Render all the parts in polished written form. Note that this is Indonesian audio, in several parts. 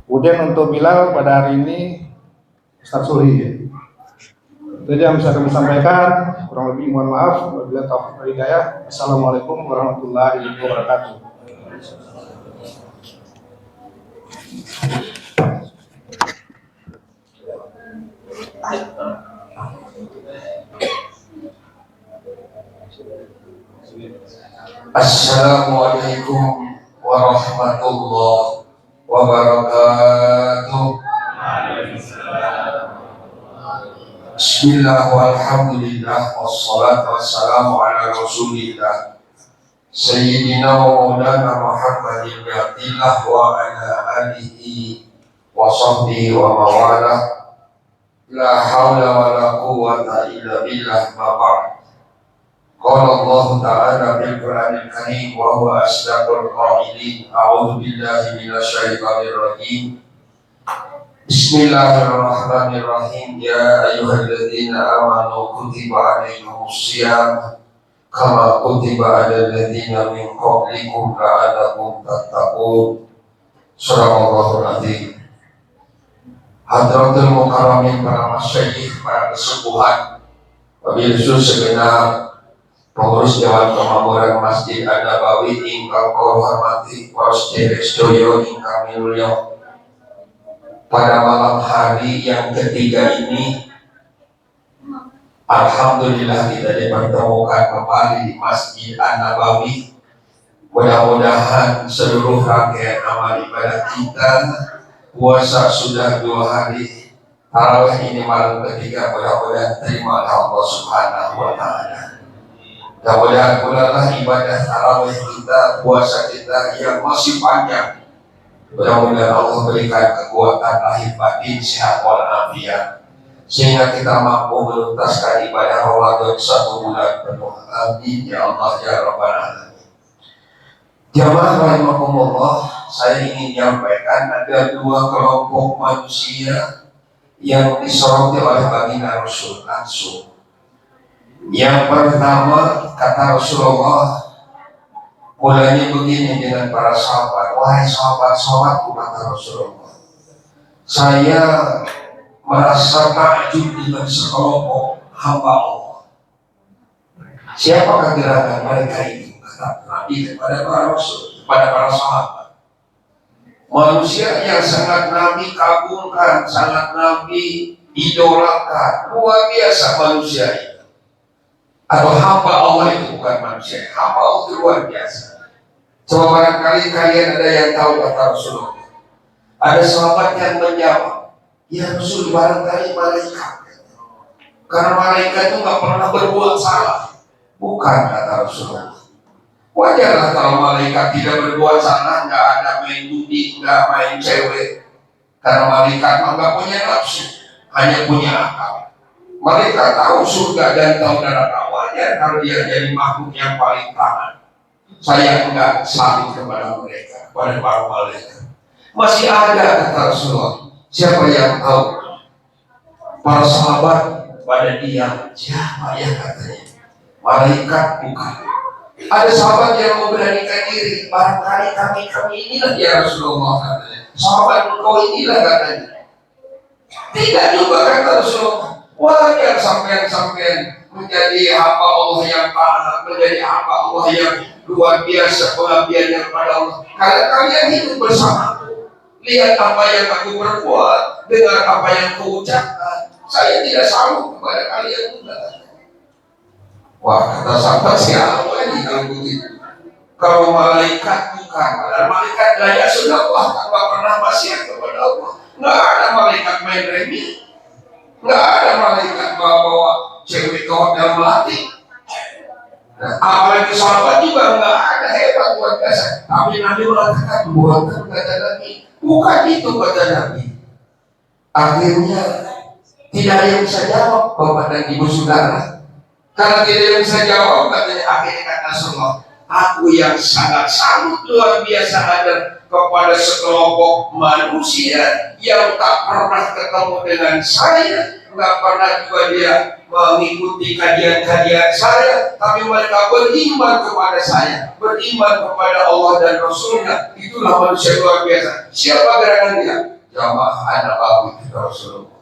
Kemudian untuk Bilal pada hari ini Ustaz Suri ya. Itu aja yang bisa kami sampaikan. Kurang lebih mohon maaf. Wabillahi taufiq wal hidayah. Assalamualaikum warahmatullahi wabarakatuh. Assalamualaikum warahmatullahi wabarakatuh. Bismillah walhamdulillah wassalatu wassalamu ala rasulillah Sayyidina wa maulana Muhammadin bin Abdillah wa ala alihi wa sahbihi wa mawalah. La hawla wa la quwwata illa billah, ma ba'd. Qala Allah Ta'ala bil Qur'anil Karim wa huwa asdaqul qailin. A'udzu billahi minasy syaithanir rajim. Bismillahirrahmanirrahim. Ya ayyuhalladzina amanu kutiba alaikumus syiyam kama kutiba alal ladzina min qablikum la'allakum tattaqun. Shadaqallahul adzim. Hadratul mukarramin, para masyayikh, para kesepuhan, wabil khusus segenap pengurus Dewan Kemakmuran Masjid An-Nabawi ingkang kula hormati, para sedherek ingkang minulya. Pada malam hari yang ketiga ini, alhamdulillah kita dipertemukan kembali di Masjid An-Nabawi. Mudah-mudahan seluruh rangkaian amal ibadah kita, puasa sudah 2 hari, tarawih ini malam ketiga, mudah-mudahan terima oleh Allah Subhanahu wa Ta'ala. Mudah-mudahan pula ibadah tarawih kita, puasa kita yang masih panjang, mudah-mudahan Allah berikan kekuatan lahir batin, sehat walafiat, sehingga kita mampu menuntaskan ibadah Ramadan 1 bulan penuh. Amin ya Allah ya Rabbal Alamin. Jamaah rahimakumullah, saya ingin menyampaikan ada 2 kelompok manusia yang disoroti oleh baginda Rasul langsung. Yang pertama, kata Rasulullah, mulanya begini dengan para sahabat. Wahai sahabat-sahabatku, kata Rasulullah, saya merasa takjub dengan sekelompok hamba Allah. Siapakah gerangan mereka itu? Kata Nabi kepada para Rasul, kepada para sahabat. Manusia yang sangat Nabi kagumkan, sangat Nabi idolakan. Luar biasa manusia itu. Atau hamba Allah itu, bukan manusia. Hamba Allah itu luar biasa. Coba barangkali kalian ada yang tahu kata Rasulullah. Ada sahabat yang menjawab, ya Rasul, barangkali malaikat. Karena malaikat itu gak pernah berbuat salah. Bukan, kata Rasulullah. Wajarlah kalau malaikat tidak berbuat salah, gak ada main judi, gak main cewek. Karena malaikat mah gak punya nafsu, hanya punya akal. Mereka tahu surga dan tahu neraka. Wajar kalau dia jadi makhluk yang paling taat. Saya enggak saling kepada mereka, kepada para malaikat. Masih ada, kata Rasulullah, siapa yang tahu? Para sahabat pada diam. Siapa ya, katanya? Malaikat bukan. Ada sahabat yang memberanikan diri. Barangkali kami inilah ya Rasulullah, katanya. Sahabat engkau inilah, katanya. Tidak juga, kata Rasulullah. Wajar sampean menjadi hamba Allah yang taat, menjadi hamba Allah yang luar biasa pengabdiannya kepada Allah. Karena kalian hidup bersama, lihat apa yang aku perbuat, dengar apa yang aku ucapkan. Saya tidak sanggup kepada kalian juga. Wah, kata sahabat, siapa ini kalau begitu? Kalau malaikat bukan, padahal malaikat layak sudah Allah, tak pernah maksiat kepada Allah. Nggak ada malaikat main remi. Nggak ada malaikat bawa cewek ke hotel melati. Nah, apalagi sahabat juga nggak ada, hebat luar biasa. Tapi Nabi mengatakan bukan, kata Nabi, bukan itu, kata Nabi. Akhirnya tidak ada yang bisa jawab, bapak dan ibu saudara. Karena tidak ada yang bisa jawab, katanya, akhirnya kata Rasulullah, aku yang sangat luar biasa ada kepada sekelompok manusia yang tak pernah ketemu dengan saya, nggak pernah juga dia mengikuti kajian-kajian saya, tapi mereka beriman kepada saya, beriman kepada Allah dan Rasulnya. Itulah manusia luar biasa. Siapa gerangan dia? jamaah Nabawi kata Rasulullah.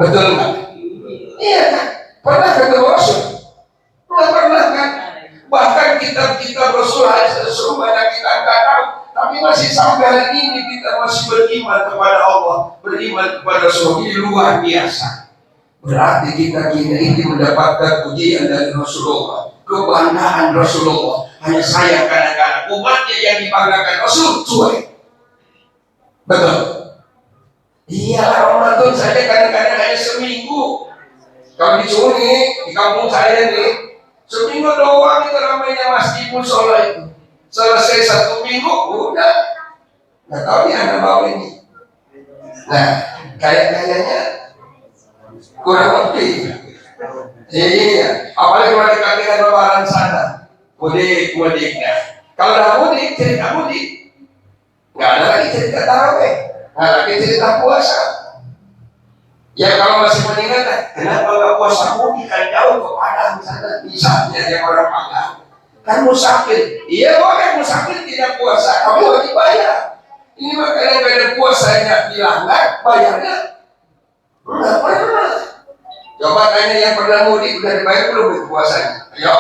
Betul nggak? Iya kan? Pernah kata Rasul? Nggak pernah kan? Bahkan kitab-kitab Rasul banyak kita nggak tahu, tapi masih sampai hari ini kita masih beriman kepada Allah, beriman kepada Rasul. Ini luar biasa. Berarti kita ini mendapatkan pujian dari Rasulullah, kebanggaan Rasulullah. Hanya saya kadang-kadang umatnya yang dibanggakan Rasul cuek. Betul. Iya, Ramadan saja kadang-kadang hanya seminggu. Kalau disuruh nih, di kampung saya nih, seminggu doang itu ramainya masjid musola itu. Selesai 1 minggu, udah. Nggak tahu di anak bawah ini. Nah, kayaknya kurang lebih. Iya, apalagi kalau dikatakan lebaran sana, mudik. Kalau udah mudik, cerita mudik. Nggak ada lagi cerita tarawih, nggak lagi cerita puasa. Ya kalau masih mengingat, kenapa nggak puasa mudik kan jauh ke Padang sana, misalnya yang orang Padang kan musafir. Iya boleh musafir tidak puasa, kamu wajib bayar. Ini makanya pada puasanya dilanggar, bayarnya nggak pernah. Coba tanya yang pernah mudik udah dibayar belum puasanya? Ayo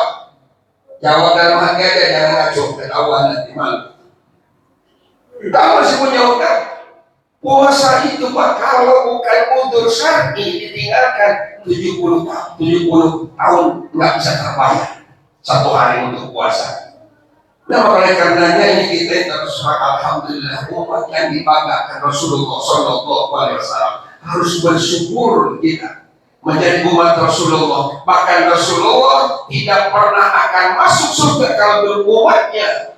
jawab dalam hati aja, jangan ngaco, ketahuan nanti malu. Kita masih punya utang. Puasa itu Pak, kalau bukan udzur syar'i ditinggalkan 70 tahun nggak bisa terbayar 1 hari untuk puasa. Nah oleh karenanya ini kita terus alhamdulillah umat yang dibanggakan Rasulullah Shallallahu Alaihi Wasallam harus bersyukur kita menjadi umat Rasulullah. Bahkan Rasulullah tidak pernah akan masuk surga kalau umatnya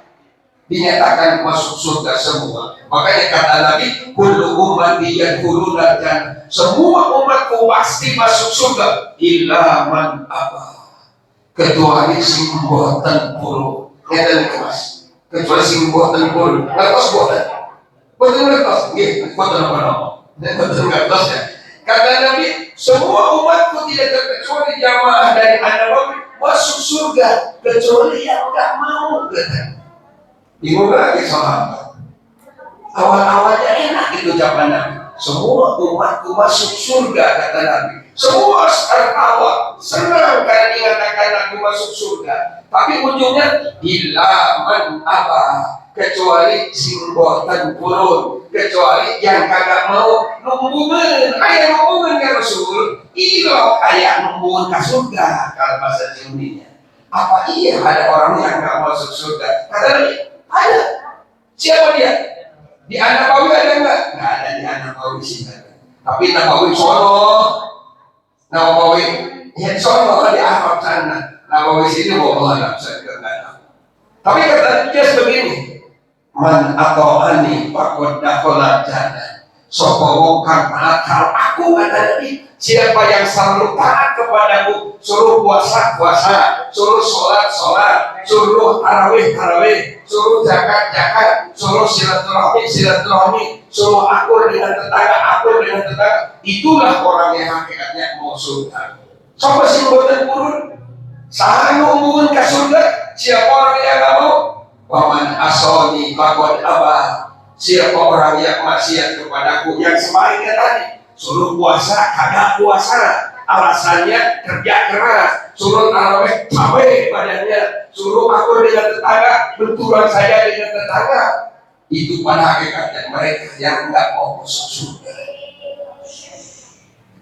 dinyatakan masuk surga semua. Makanya kata Nabi, kullu ummati yadkhuluna jannah. Semua umatku pasti masuk surga illa man aba. Kecuali sing mboten puru. Ngeten Mas. Kecuali sing mboten puru. Ngertos mboten? Mboten ngertos. Nggih, mboten apa-apa. Mboten ngertos ya. Kata Nabi, semua umatku tidak terkecuali jamaah dari Nabi masuk surga kecuali yang enggak mau. Bingung lagi sahabat. Awal-awalnya enak itu ucapan Nabi. Semua umatku masuk surga kata Nabi. Semua tertawa, senang karena dikatakan Nabi masuk surga. Tapi ujungnya illa man aba, kecuali sing boten purun, kecuali yang kagak mau numbungan. Aya numbungan ya Rasul. Ilo kayak numbungan ke surga kalau bahasa Jawa. Apa iya ada orang yang enggak masuk surga? Kata Nabi, ada. Siapa dia? Di Nabawi ada enggak? Enggak ada di Nabawi sih. Tapi Nabawi Solo, Nabawi ya Solo di Arab sana. Nabawi sini bawa anak saya enggak tahu. Tapi kata dia begini, man ato'ani faqad dakhala jannah. Sapa wong kang taat karo aku kata Nabi, siapa yang selalu taat kepadaku, suruh puasa, suruh sholat, suruh tarawih, suruh zakat, suruh silaturahmi, suruh akur dengan tetangga, itulah orang yang hakikatnya mau surga. Siapa sih boten purun? Saha numbun ka surga? Siapa orang yang enggak mau? Waman asoni faqad aba. Siapa orang yang maksiat kepadaku, yang sebaliknya tadi, suruh puasa, kagak puasa, alasannya kerja keras, suruh tarawih, capek badannya, suruh akur dengan tetangga, benturan saya dengan tetangga. Itu pada hakikatnya mereka yang enggak mau masuk surga.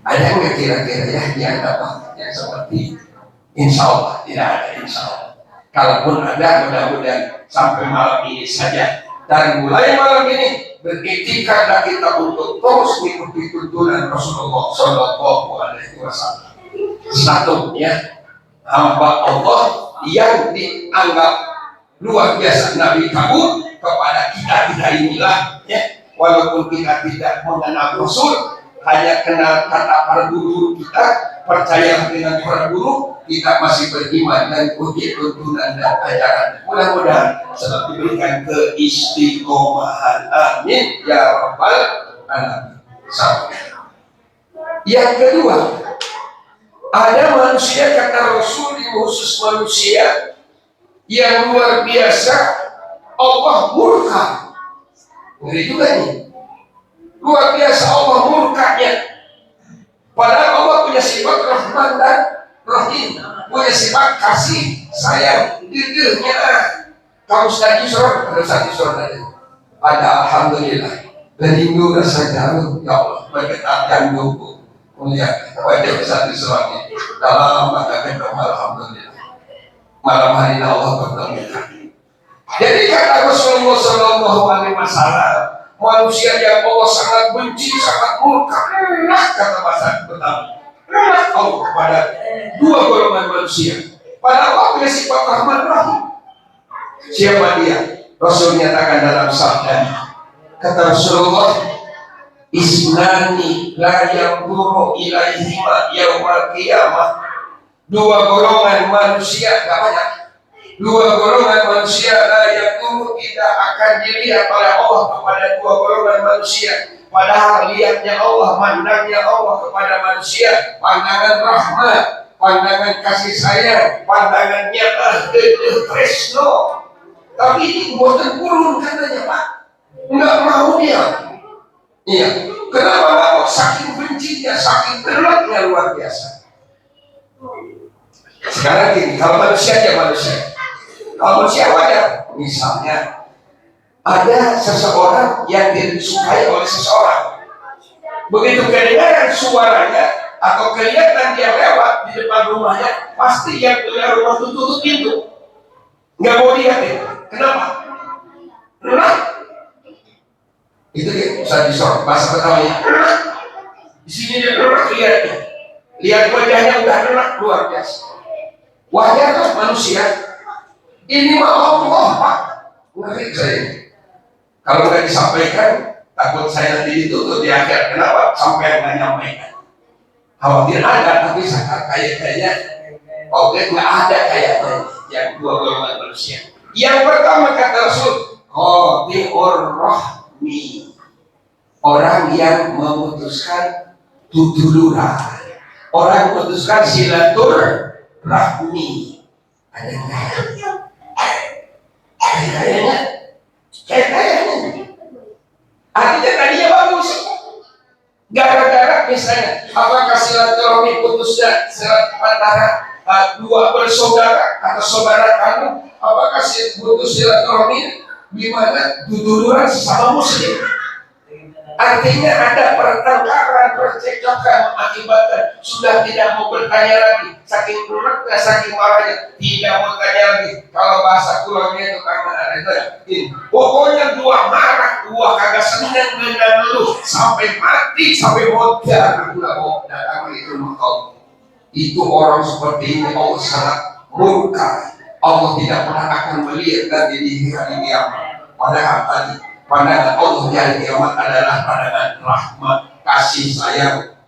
Ada nggak kira-kira ya yang dapat yang seperti itu? Insya Allah tidak ada, insya Allah. Kalaupun ada, mudah-mudahan sampai malam ini saja. Dan mulai malam ini berikhtikarlah kita untuk terus mengikuti tuntunan Rasulullah Shallallahu Alaihi Wasallam. Satunya hamba Allah yang dianggap luar biasa Nabi kamu kepada kita inilah ya, walaupun kita tidak mengenal Rasul, hanya kenal kata para guru kita, percaya dengan para guru, kita masih beriman dan ikuti tuntunan dan ajaran. Mudah-mudahan selalu diberikan keistiqomahan. Amin ya rabbal alamin. Yang kedua, ada manusia kata Rasul, khusus manusia yang luar biasa, Allah murka. Ngeri juga nih. Luar biasa Allah murkanya. Padahal Allah punya sifat Rahman dan Rahim, punya sifat kasih sayang. Didehnya kamu sudah Yusra, ada satu Yusra tadi. Ada Alhamdulillah. Berindu rasa jauh, ya Allah, bergetarkan tubuh. Mulia, wajah besar Yusra ini. Dalam mata kedua, Alhamdulillah. Malam hari ini Allah bertemukan. Jadi kata Rasulullah Sallallahu Alaihi Wasallam, manusia yang Allah sangat benci, sangat murka, kata bahasa Betawi. Allah kepada dua golongan manusia. Padahal Allah punya sifat Rahman Rahim. Siapa dia? Rasul nyatakan dalam sabda, kata Rasulullah, Isnani la yaquru ilaihima yaumal qiyamah. Dua golongan manusia, gak banyak. Dua golongan manusia la yaquru tidak akan dilihat oleh Allah kepada dua golongan manusia. Padahal lihatnya Allah, pandangnya Allah kepada manusia, pandangan rahmat, pandangan kasih sayang, pandangannya tresno. Tapi ini buatan kurun katanya Pak, nggak mau dia. Iya, kenapa nggak mau? Saking bencinya, saking beratnya luar biasa. Sekarang gini, kalau manusia aja manusia, kalau manusia wajar, misalnya ada seseorang yang disukai oleh seseorang. Begitu kedengaran suaranya atau kelihatan dia lewat di depan rumahnya, pasti yang punya rumah itu tutup pintu, nggak mau lihat. Kenapa? Nah, itu dia bisa disorot bahasa Betawi. Di sini dia lihat wajahnya udah luar biasa. Wajar kan manusia? Ini mah Allah Pak. Ngeri saya. Kalau nggak disampaikan, takut saya nanti ditutup di akhir. Kenapa? Sampai nggak nyampaikan. Khawatir ada, tapi sangat kayaknya oke nggak ada kayaknya yang dua golongan manusia. Yang pertama kata Rasul, qati'ur rahmi, orang yang memutuskan tuduluran, orang memutuskan silaturahmi. Ada kayaknya artinya tadinya bagus, gara-gara misalnya apakah silaturahmi putusnya antara dua bersaudara atau saudara kandung, apakah putus silaturahmi gimana duduluran sesama muslim. Artinya ada pertengkaran, percekcokan mengakibatkan sudah tidak mau bertanya lagi, saking kurangnya, saking marahnya, tidak mau tanya lagi. Kalau bahasa kulonnya itu karena ada itu, pokoknya dua marah, dua kagak senang dengan lu sampai mati, sampai modal, nggak mau datang itu mengkau. Itu orang seperti ini Allah sangat murka. Allah tidak pernah akan melihat nanti di hari kiamat. Padahal tadi pandangan Allah di hari kiamat adalah pandangan rahmat, kasih sayang.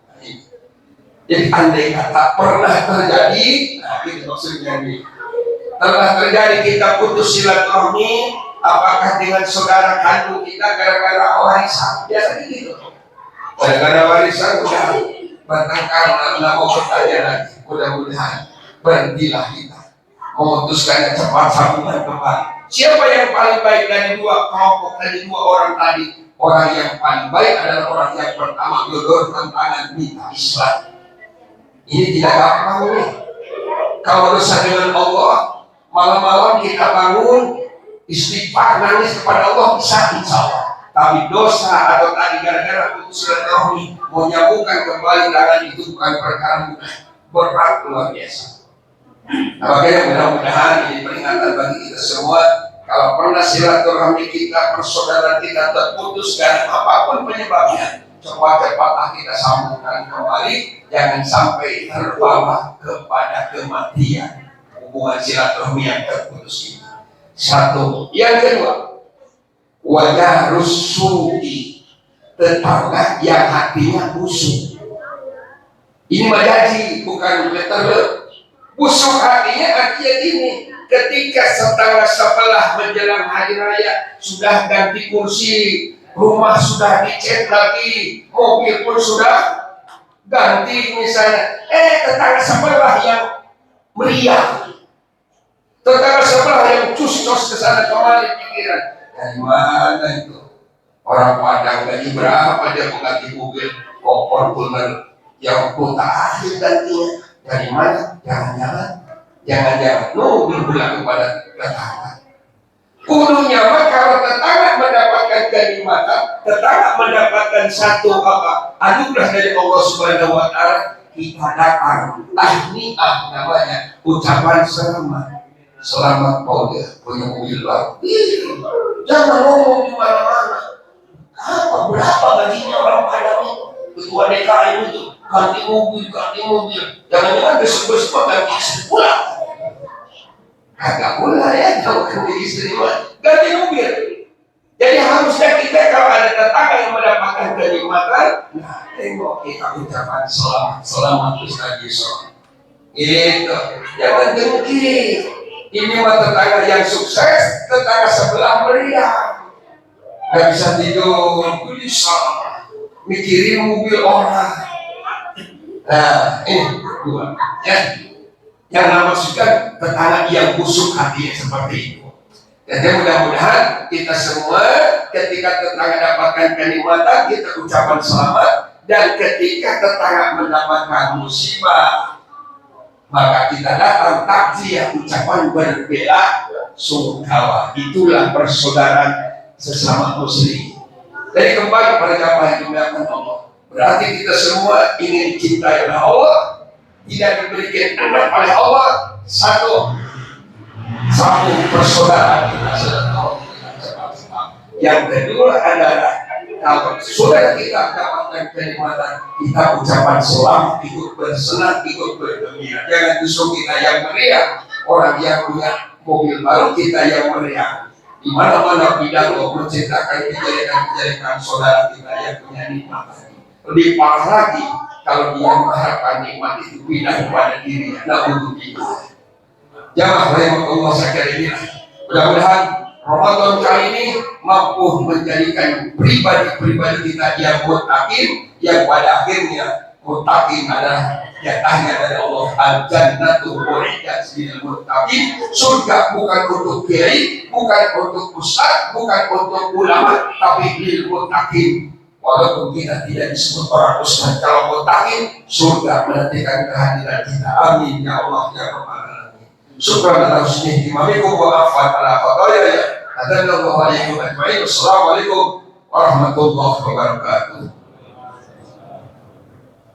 Jadi andai kata pernah terjadi, nah itu maksudnya ini. Pernah terjadi kita putus silaturahmi, apakah dengan saudara kandung kita gara-gara warisan? Biasa gitu. Gara-gara warisan udah bertengkar, nggak mau bertanya lagi. Mudah-mudahan berhentilah kita, memutuskannya cepat sambungan kembali. Siapa yang paling baik dari dua kelompok, dari dua orang tadi? Orang yang paling baik adalah orang yang pertama gedor tantangan minta Islam. Ini tidak gampang nih. Kalau dosa dengan Allah, malam-malam kita bangun istighfar, nangis kepada Allah bisa insya Allah. Tapi dosa atau tadi gara-gara putus silaturahmi mau nyambungkan kembali tangan itu bukan perkara mudah, berat luar biasa. Nah, makanya mudah-mudahan ini peringatan bagi kita semua. Kalau pernah silaturahmi kita, persaudaraan kita terputus dan apapun penyebabnya, cepat-cepatlah kita sambungkan kembali. Jangan sampai terbawa kepada kematian hubungan silaturahmi yang terputus ini. Satu. Yang kedua, wajah rusui, tetangga yang hatinya busuk. Ini majaji, bukan meter. Busuk hatinya artinya ini, ketika setengah sebelah menjelang hari raya sudah ganti kursi, rumah sudah dicat lagi, mobil pun sudah ganti misalnya, tetangga sebelah yang meriah, tetangga sebelah yang cus-cus kesana kemari pikiran, dari mana itu? Orang Padang gaji berapa dia mengganti mobil Fortuner yang kota akhir gantinya dari mana? Jangan-jangan mobil pulang kepada tetangga. Kudunya mah kalau tetangga mendapatkan kenikmatan, tetangga mendapatkan satu anugerah dari Allah Subhanahu Wa Taala, kita datang tahniah namanya, ucapan selamat kau punya mobil baru. Jangan ngomong di mana-mana. Apa berapa gajinya orang Padang itu? Ketua DKI itu ganti mobil. Jangan-jangan besok-besok ganti istri pula. Kagak pula ya, kalau ganti istri ganti mobil. Jadi harusnya kita kalau ada tetangga yang mendapatkan kenikmatan, nah tengok kita ucapan selamat Ustaz Yusuf. Itu jangan dengki. Ini mah tetangga yang sukses, tetangga sebelah meriah. Gak bisa tidur, gelisah, mikirin mobil orang. Nah, ini dua. Ya, yang maksudkan tetangga yang busuk hati seperti itu. Jadi mudah-mudahan kita semua ketika tetangga dapatkan kenikmatan, kita ucapan selamat. Dan ketika tetangga mendapatkan musibah, maka kita datang takziah, ucapan berbela sungkawa. Itulah persaudaraan sesama muslim. Jadi kembali pada apa yang dimuliakan Allah. Berarti kita semua ingin cintai oleh Allah, tidak diberikan anak oleh Allah, satu persaudaraan kita sedang. Yang kedua adalah kalau sudah kita dapatkan kenikmatan, kita ucapan selamat, ikut bersenang, ikut bergembira. Jangan justru kita yang meriah, orang yang punya mobil baru kita yang meriah. Di mana-mana pidato menceritakan kejadian-kejadian saudara kita yang punya nikmat. Lebih parah lagi kalau dia mengharapkan nikmat itu pindah kepada dirinya. Nah, untuk kita. Jamaah rahimahullah sekalian, mudah-mudahan Ramadan kali ini mampu menjadikan pribadi-pribadi kita yang muttaqin, yang pada akhirnya muttaqin adalah jatahnya dari Allah. Al-jannatu u'iddat lil muttaqin. Surga bukan untuk kiai, bukan untuk ustaz, bukan untuk ulama, tapi lil muttaqin. Walaupun kita tidak disebut orang ustaz, kalau muttaqin, surga menantikan kehadiran kita. Amin ya Allah ya Rabbal alamin. Syukran ala husni imamikum wa afwan ala qadaya. Assalamualaikum warahmatullahi wabarakatuh.